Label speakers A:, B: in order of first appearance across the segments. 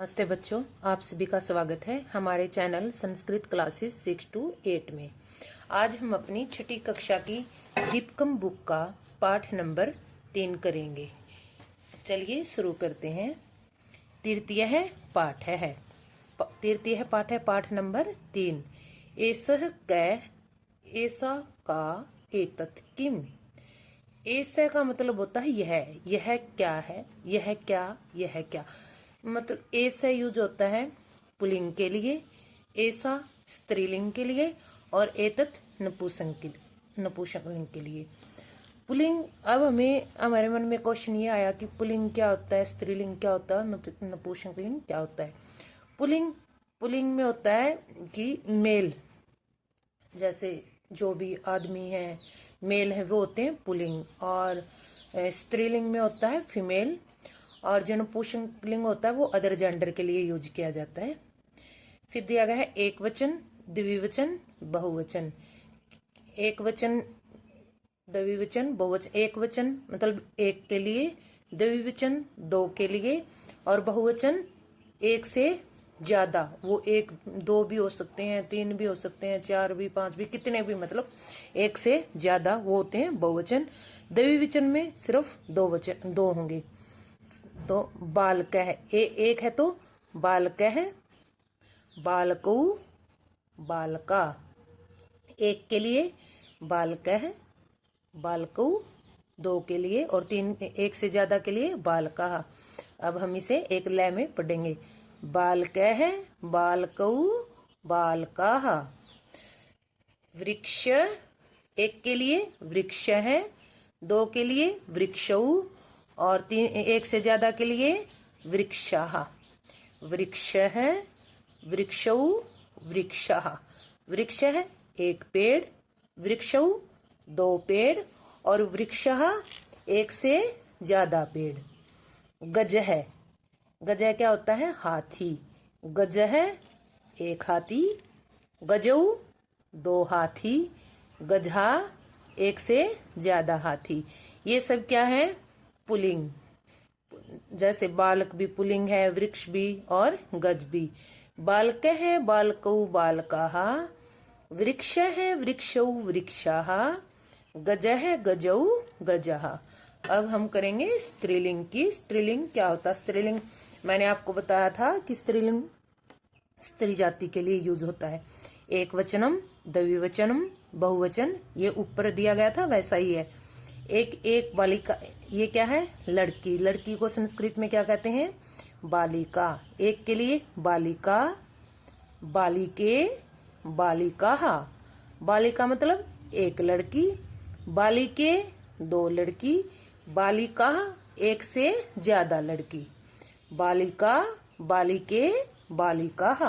A: नमस्ते बच्चों, आप सभी का स्वागत है हमारे चैनल संस्कृत क्लासेस 6 to 8 में। आज हम अपनी छठी कक्षा की दीपकम बुक का पाठ नंबर 3 करेंगे। चलिए शुरू करते हैं। तृतीय पाठ है पाठ नंबर 3। एसह कै ऐसा का एतत् किम। ऐसा का मतलब होता है यह क्या है, यह क्या। मतलब ऐसा यूज होता है पुल्लिंग के लिए, ऐसा स्त्रीलिंग के लिए और एतत् नपुंसकलिंग के लिए। पुल्लिंग, अब हमारे मन में क्वेश्चन ये आया कि पुल्लिंग क्या होता है, स्त्रीलिंग क्या होता है, नपुंसकलिंग क्या होता है। पुल्लिंग में होता है कि मेल, जैसे जो भी आदमी है मेल है वो होते हैं पुल्लिंग, और स्त्रीलिंग में होता है फीमेल, और जो नपुंसकलिंग होता है वो अदर जेंडर के लिए यूज किया जाता है। फिर दिया गया है एक वचन, द्विवचन, बहुवचन। एक वचन, द्विवचन, बहुवचन। एक वचन मतलब एक के लिए, द्विवचन दो के लिए, और बहुवचन एक से ज्यादा, वो एक दो भी हो सकते हैं, तीन भी हो सकते हैं, चार भी, पांच भी, कितने भी, मतलब एक से ज्यादा वो होते हैं बहुवचन। द्विवचन में सिर्फ दो होंगे। तो बालक है, एक है तो बालक है, बालकौ, बालका। एक के लिए बालक है, बालकौ, दो के लिए, और तीन एक से ज्यादा के लिए बालका। अब हम इसे एक लय में पढ़ेंगे। बालक है, बालकौ, बालका। वृक्ष, एक के लिए वृक्ष है, दो के लिए वृक्षौ, और तीन एक से ज्यादा के लिए वृक्षाः। वृक्ष है, वृक्षौ, वृक्षाः। वृक्ष है एक पेड़, वृक्षौ दो पेड़, और वृक्षाः एक से ज्यादा पेड़। गज है, गज क्या होता है, हाथी। गज है एक हाथी, गजौ दो हाथी, गजहा एक से ज्यादा हाथी। ये सब क्या है, पुल्लिंग। जैसे बालक भी पुल्लिंग है, वृक्ष भी और गज भी। बालक है, बालकौ, बालकाः। वृक्ष है, वृक्षौ, वृक्षाः। गज है, गजौ, गजः। अब हम करेंगे स्त्रीलिंग की। स्त्रीलिंग क्या होता है। स्त्रीलिंग मैंने आपको बताया था कि स्त्रीलिंग स्त्री जाति के लिए यूज होता है। एक वचनम, द्विवचनम, बहुवचन, ये ऊपर दिया गया था वैसा ही है। एक बालिका, ये क्या है, लड़की। लड़की को संस्कृत में क्या कहते हैं, बालिका। एक के लिए बालिका, बालिके, बालिकाः। बालिका मतलब एक लड़की, बालिके दो लड़की, बालिका एक से ज्यादा लड़की। बालिका, बालिके, बालिकाः।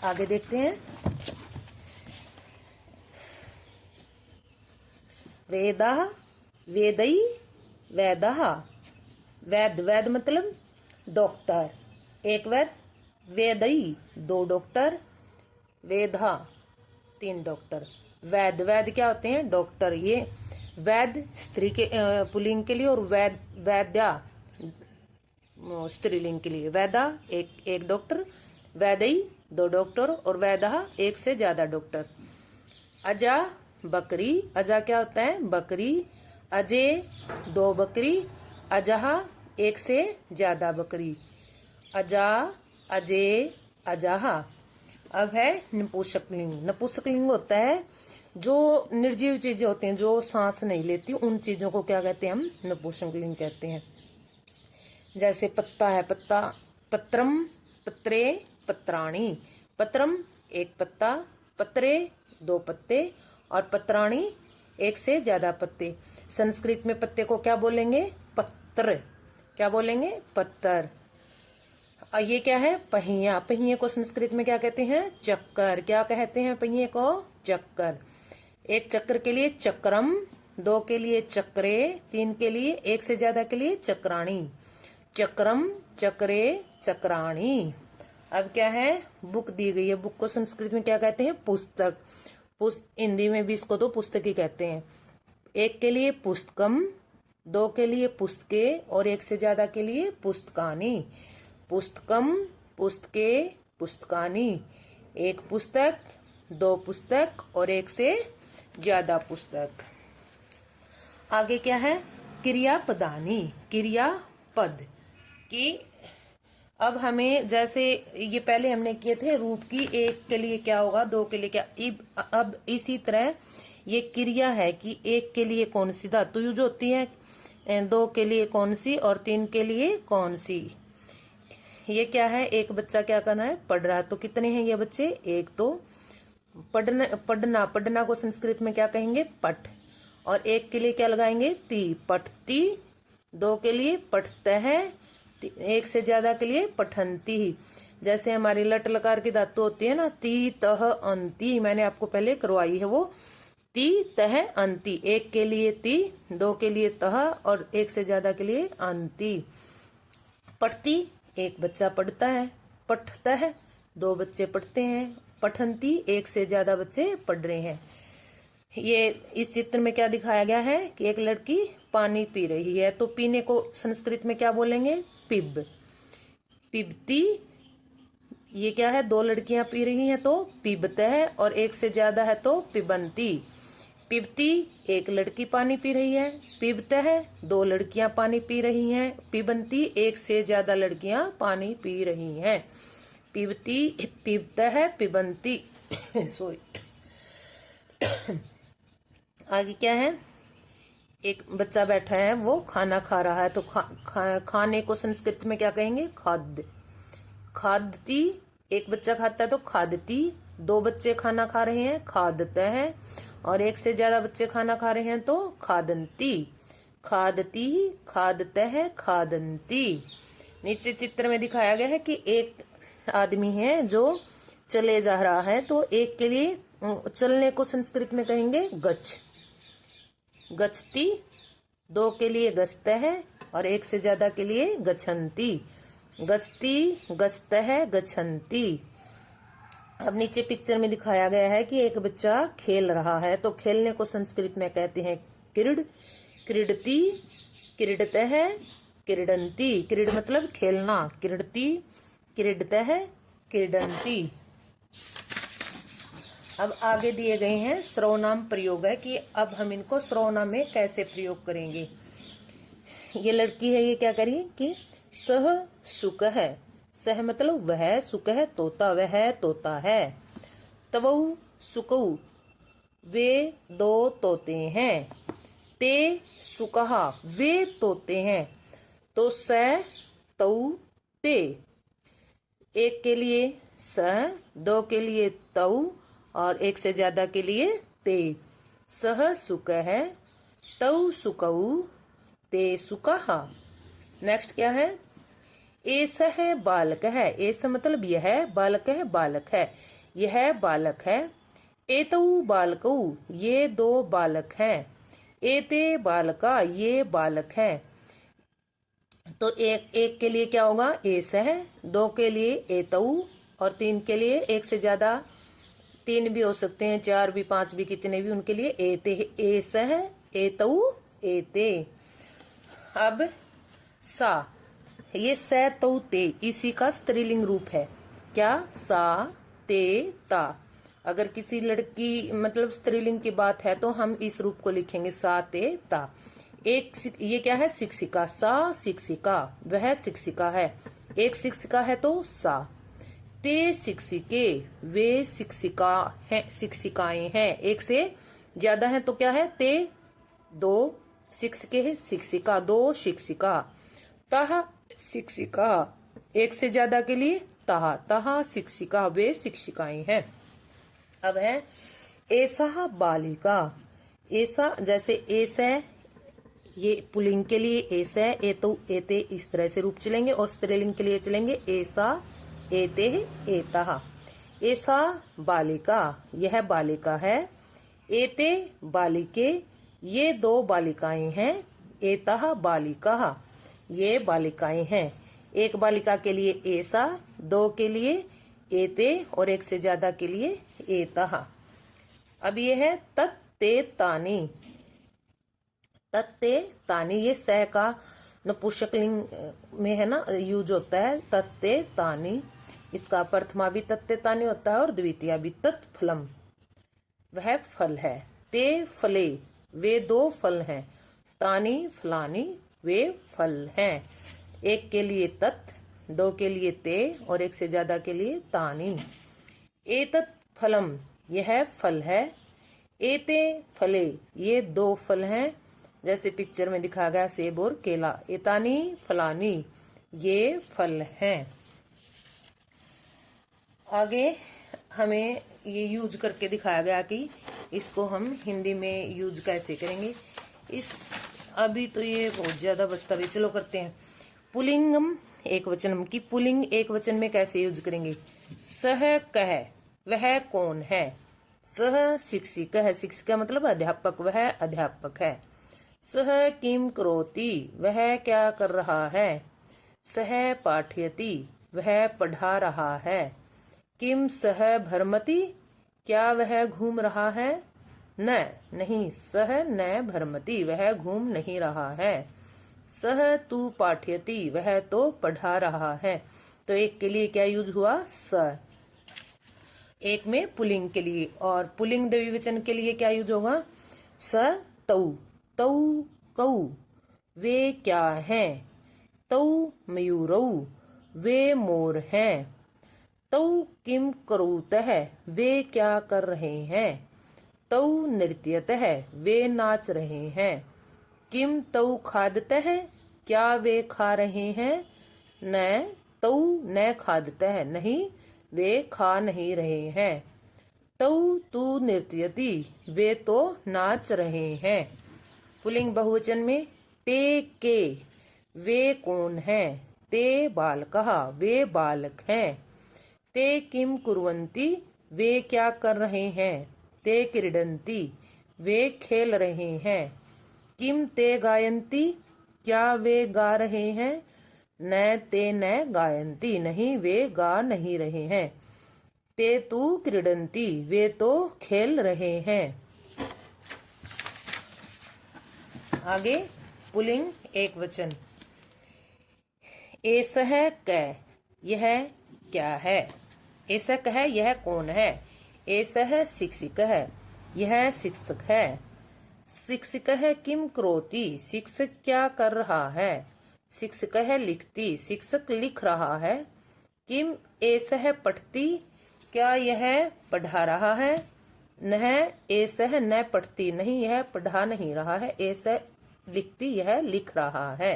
A: आगे देखते हैं। वेदः, वेदै, वैदः। वैद मतलब डॉक्टर, एक वैद, वेदै दो डॉक्टर, वेदः तीन डॉक्टर। वैद क्या होते हैं, डॉक्टर। ये वैद स्त्री के पुल्लिंग के लिए, और वैद्या स्त्रीलिंग के लिए। वैदा एक डॉक्टर, वैदै दो डॉक्टर, और वैदः एक से ज्यादा डॉक्टर। अजा बकरी, अजा क्या होता है, बकरी। अजे दो बकरी, अजहा एक से ज्यादा बकरी। अजा, अजे, अजहा। अब है नपुंसकलिंग। नपुंसकलिंग होता है जो निर्जीव चीजें होती हैं, जो सांस नहीं लेती, उन चीजों को क्या कहते हैं, हम नपुंसकलिंग कहते हैं। जैसे पत्ता है, पत्ता। पत्रम, पत्रे, पत्राणि। पत्रम एक पत्ता, पत्रे दो पत्ते, और पत्राणि एक से ज्यादा पत्ते। संस्कृत में पत्ते को क्या बोलेंगे, पत्र। क्या बोलेंगे, पत्तर। ये क्या है, पहिया। पहिए को संस्कृत में क्या कहते हैं, चक्कर। क्या कहते हैं पहिए को, चक्कर। एक चक्र के लिए चक्रम, दो के लिए चक्रे, तीन के लिए, एक से ज्यादा के लिए चक्राणी। चक्रम, चक्रे, चक्राणी। अब क्या है, बुक दी गई है। बुक को संस्कृत में क्या कहते हैं, पुस्तक। हिंदी में भी इसको तो पुस्तक ही कहते हैं। एक के लिए पुस्तकम, दो के लिए पुस्तके और एक से ज्यादा के लिए पुस्तकानी। पुस्तकम, पुस्तके, पुस्तकानी। एक पुस्तक, दो पुस्तक और एक से ज्यादा पुस्तक। आगे क्या है? क्रियापदानी, क्रियापद की। अब हमें जैसे ये पहले हमने किए थे रूप की, एक के लिए क्या होगा, दो के लिए क्या। अब इसी तरह ये क्रिया है कि एक के लिए कौन सी धातु यूज होती है, दो के लिए कौन सी और तीन के लिए कौन सी। ये क्या है? एक बच्चा क्या करना है? पढ़ रहा है। तो कितने हैं ये बच्चे? एक। तो पढ़ना, पढ़ना को संस्कृत में क्या कहेंगे? पठ। और एक के लिए क्या लगाएंगे? ती, पठती। दो के लिए पठते है, एक से ज्यादा के लिए पठंती। जैसे हमारी लट लकार की धातु होती है ना, ती तह अंती, मैंने आपको पहले करवाई है वो। ती तह अंती, एक के लिए ती, दो के लिए तह और एक से ज्यादा के लिए अंती। पढ़ती, एक बच्चा पढ़ता है। पढ़ता है, दो बच्चे पढ़ते हैं। पठंती, एक से ज्यादा बच्चे पढ़ रहे हैं। ये इस चित्र में क्या दिखाया गया है कि एक लड़की पानी पी रही है। तो पीने को संस्कृत में क्या बोलेंगे? पिब। पिबती, ये क्या है? दो लड़कियां पी रही हैं तो पिबत है, और एक से ज्यादा है तो पिबंती। पिबती, एक लड़की पानी पी रही है। पिबत है, दो लड़कियां पानी पी रही हैं। पिबंती, एक से ज्यादा लड़कियां पानी पी रही हैं। पिबती, पिबत है, पिबंती। सॉरी। आगे क्या है? एक बच्चा बैठा है, वो खाना खा रहा है। तो खाने को संस्कृत में क्या कहेंगे? खाद्य। खादती, एक बच्चा खाता है तो खादती। दो बच्चे खाना खा रहे हैं, खादते हैं। और एक से ज्यादा बच्चे खाना खा रहे हैं तो खादंती। खादती, खादते है, खादंती। नीचे चित्र में दिखाया गया है कि एक आदमी है जो चले जा रहा है। तो एक के लिए चलने को संस्कृत में कहेंगे गच्छ। गच्छती, दो के लिए गच्छते है और एक से ज्यादा के लिए गच्छन्ति। गच्छती, गच्छते है, गच्छन्ति। अब नीचे पिक्चर में दिखाया गया है कि एक बच्चा खेल रहा है। तो खेलने को संस्कृत में कहते हैं क्रीड। क्रीडती, क्रीडते है, क्रीडंती। क्रीड मतलब खेलना। क्रीडती, क्रीडते है, क्रीडंती। अब आगे दिए गए हैं सर्वनाम प्रयोग है कि अब हम इनको सर्वनाम में कैसे प्रयोग करेंगे। ये लड़की है, ये क्या करिए कि सह सुख है। सह मतलब वह, सुख है तोता, वह तोता है। तवऊ सुकऊ, वे दो तोते हैं। ते सुकहा, वे तोते हैं। तो स तऊ ते, एक के लिए स, दो के लिए तऊ और एक से ज्यादा के लिए ते। सह सुक है, तऊ सुकऊ, ते सुकहा। नेक्स्ट क्या है? एस है बालक है। एस मतलब यह, बालक है बालक है, यह बालक है। एतऊ बालकऊ, ये दो बालक हैं। एते बालका, ये बालक है। तो एक के लिए क्या होगा? एस है, दो के लिए एतऊ और तीन के लिए, एक से ज्यादा तीन भी हो सकते हैं, चार भी, पांच भी, कितने भी, उनके लिए एते। एस है, एतऊ, एते। अब सा, ये स तऊ ते, इसी का स्त्रीलिंग रूप है। क्या? सा ते ता। अगर किसी लड़की मतलब स्त्रीलिंग की बात है तो हम इस रूप को लिखेंगे सा ते ता। ये क्या है? शिक्षिका। सा शिक्षिका, वह शिक्षिका है। एक शिक्षिका है तो सा। ते शिक्षिके, वे शिक्षिका है, शिक्षिकाएं हैं। एक से ज्यादा है तो क्या है? ते, दो शिक्षिके है, शिक्षिका, दो शिक्षिका। तह शिक्षिका, एक से ज्यादा के लिए तहा, तहा शिक्षिका, वे शिक्षिकाएं हैं। अब है ऐसा बालिका। ऐसा, जैसे ऐसा, ये पुल्लिंग के लिए ऐसा, एतो, एते, इस तरह से रूप चलेंगे। और स्त्रीलिंग के लिए चलेंगे ऐसा, एते, एतः। ऐसा बालिका, यह बालिका है। एते बालिके, ये दो बालिकाएं हैं। एतः बालिका, ये बालिकाएं हैं। एक बालिका के लिए ऐसा, दो के लिए एते और एक से ज्यादा के लिए एतः। अब ये है तत् ते तानी। तत्ते तानी, ये सह का नपुंसकलिंग में है ना, यूज होता है। तत्ते तानी, इसका प्रथमा भी तत्ते तानी होता है और द्वितीय भी। तत्फलम, वह फल है। ते फले, वे दो फल हैं। तानी फलानी, वे फल हैं। एक के लिए तत्, दो के लिए ते और एक से ज्यादा के लिए तानी। एतत् फलम, यह फल है। एते फले, ये दो फल हैं। जैसे पिक्चर में दिखा गया सेब और केला। एतानी फलानी, ये फल हैं। आगे हमें ये यूज करके दिखाया गया कि इसको हम हिंदी में यूज कैसे करेंगे। इस अभी तो ये बहुत ज्यादा बचता भी, चलो करते हैं। पुलिंगम एक वचनम की पुलिंग एक वचन में कैसे यूज करेंगे। सह कह, वह कौन है। सह शिक्षिका, शिक्षिका मतलब अध्यापक, वह अध्यापक है। सह किम करोति, वह क्या कर रहा है। सह पाठयति, वह पढ़ा रहा है। किम सह भ्रमति, क्या वह घूम रहा है। न, नहीं, सह न भ्रमति, वह घूम नहीं रहा है। सह तु पाठयति, वह तो पढ़ा रहा है। तो एक के लिए क्या यूज हुआ, स। एक में पुलिंग के लिए, और पुलिंग द्विवचन के लिए क्या यूज होगा, स तौ। तौ कौ, वे क्या हैं। तौ मयूरौ, वे मोर हैं। तौ किम करुतः, वे क्या कर रहे हैं। तौ नृत्यतः, वे नाच रहे हैं। किम तौ खादतः, क्या वे खा रहे हैं। न तौ न खादतः, नहीं, वे खा नहीं रहे हैं। तौ तु नृत्यति, वे तो नाच रहे हैं। पुल्लिंग बहुवचन में ते के, वे कौन हैं। ते बालकः, वे बालक हैं। ते किम कुर्वन्ति, वे क्या कर रहे हैं। ते क्रीडन्ति, वे खेल रहे हैं। किम ते गायन्ति, क्या वे गा रहे हैं। न ते न गायन्ति, नहीं, वे गा नहीं रहे हैं। ते तु क्रीडन्ति, वे तो खेल रहे हैं। आगे पुल्लिंग एक वचन। एसह कै, यह क्या है। एसह कह, यह कौन है। एसह शिक्षक है, यह शिक्षक है। शिक्षक है किम करोति, शिक्षक क्या कर रहा है। शिक्षक है लिखती, शिक्षक लिख रहा है। किम एसह पढ़ती, क्या यह पढ़ा रहा है। न एसह न पढ़ती, नहीं, यह पढ़ा नहीं रहा है। एसह लिखती, यह लिख रहा है।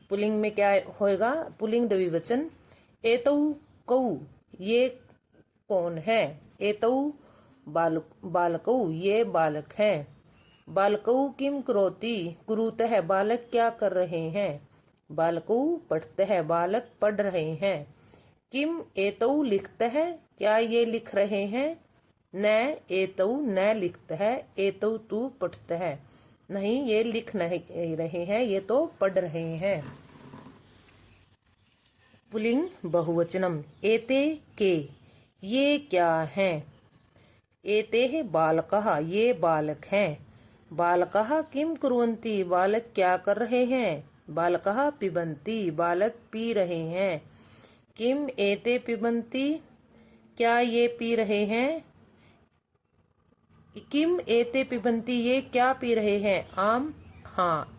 A: पुल्लिंग में क्या होएगा, पुल्लिंग द्विवचन। एतौ कौ, ये कौन है। एतौ बालकौ, ये बालक हैं। बालकौ किम करोति, कुरुतः, बालक क्या कर रहे हैं। बालकौ पढ़तः, बालक पढ़ रहे हैं। किम एतौ लिखतः, क्या ये लिख रहे हैं। न एतौ न लिखतः, एतौ तु पढ़तः, नहीं, ये लिख नहीं रहे हैं, ये तो पढ़ रहे हैं। पुल्लिंग बहुवचनम। एते के, ये क्या हैं। एते बालकः, ये बालक हैं। बालकः किम कुर्वन्ति, बालक क्या कर रहे हैं। बालकः पिबन्ति, बालक पी रहे हैं। किम एते पिबन्ति, क्या ये पी रहे हैं। किम एते पिबन्ति, ये क्या पी रहे हैं। आम, हाँ।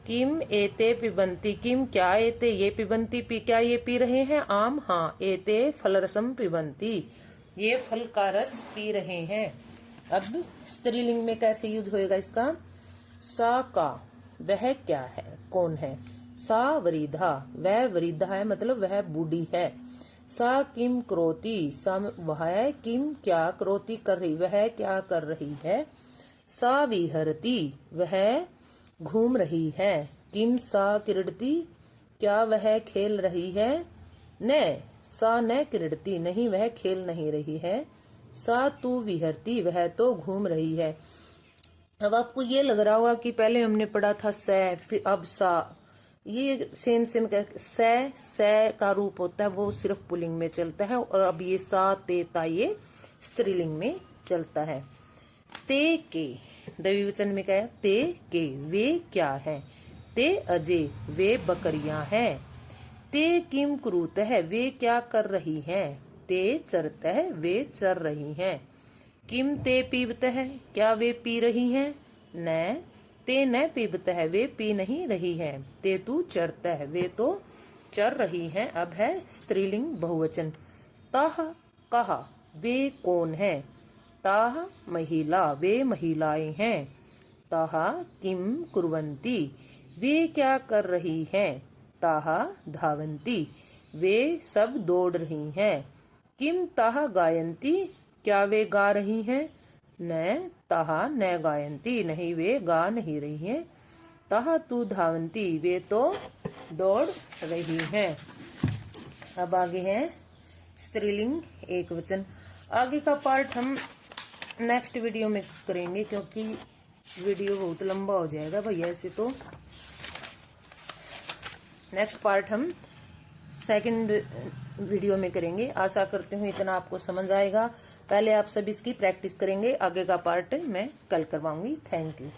A: किम एते पिबन्ति, किम क्या एते, ये पिबन्ति पी, क्या ये पी रहे हैं। आम, हाँ। एते फलरसम पिबन्ति, ये फल का रस पी रहे हैं। अब स्त्रीलिंग में कैसे यूज होएगा इसका। सा का, वह क्या है, कौन है। सा वृद्धा, वह वृद्धा है, मतलब वह बूढ़ी है। सा किम करोति, सा वह किम क्या करोति कर रही, वह क्या कर रही है। सा विहरति, वह घूम रही है। किम सा क्रीडति, क्या वह खेल रही है। न सा न क्रीडति, नहीं, वह खेल नहीं रही है। सा तु विहरति, वह तो घूम रही है। अब आपको ये लग रहा होगा कि पहले हमने पढ़ा था स, फिर अब सा, ये सेम स का रूप होता है, वो सिर्फ पुल्लिंग में चलता है। और अब ये सा ते ता, ये स्त्रीलिंग में चलता है। ते के, द्विवचन में क्या है, ते के वे क्या है, ते अजय वे बकरियां हैं, ते किम कुरुत है वे क्या कर रही हैं, ते चरत है वे चर रही हैं, किम ते पीबत है क्या वे पी रही हैं, न ते न पीबत है वे पी नहीं रही है, ते तू चरत है वे तो चर रही हैं। अब है स्त्रीलिंग बहुवचन। ताह कहा वे कौन है, ताह महिला वे महिलाएं हैं, ताह किम कुर्वन्ति वे क्या कर रही हैं, ताह धावन्ति वे सब दौड़ रही हैं, किम ताह गायन्ति क्या वे गा रही हैं, न ताह न गायन्ति नहीं वे गा नहीं रही हैं, ताह तू धावन्ति वे तो दौड़ रही हैं। अब आगे है स्त्रीलिंग एक वचन। आगे का पार्ट हम नेक्स्ट वीडियो में करेंगे क्योंकि वीडियो बहुत लंबा हो जाएगा भैया ऐसे, तो नेक्स्ट पार्ट हम सेकंड वीडियो में करेंगे। आशा करती हूँ इतना आपको समझ आएगा। पहले आप सब इसकी प्रैक्टिस करेंगे, आगे का पार्ट मैं कल करवाऊंगी। Thank you.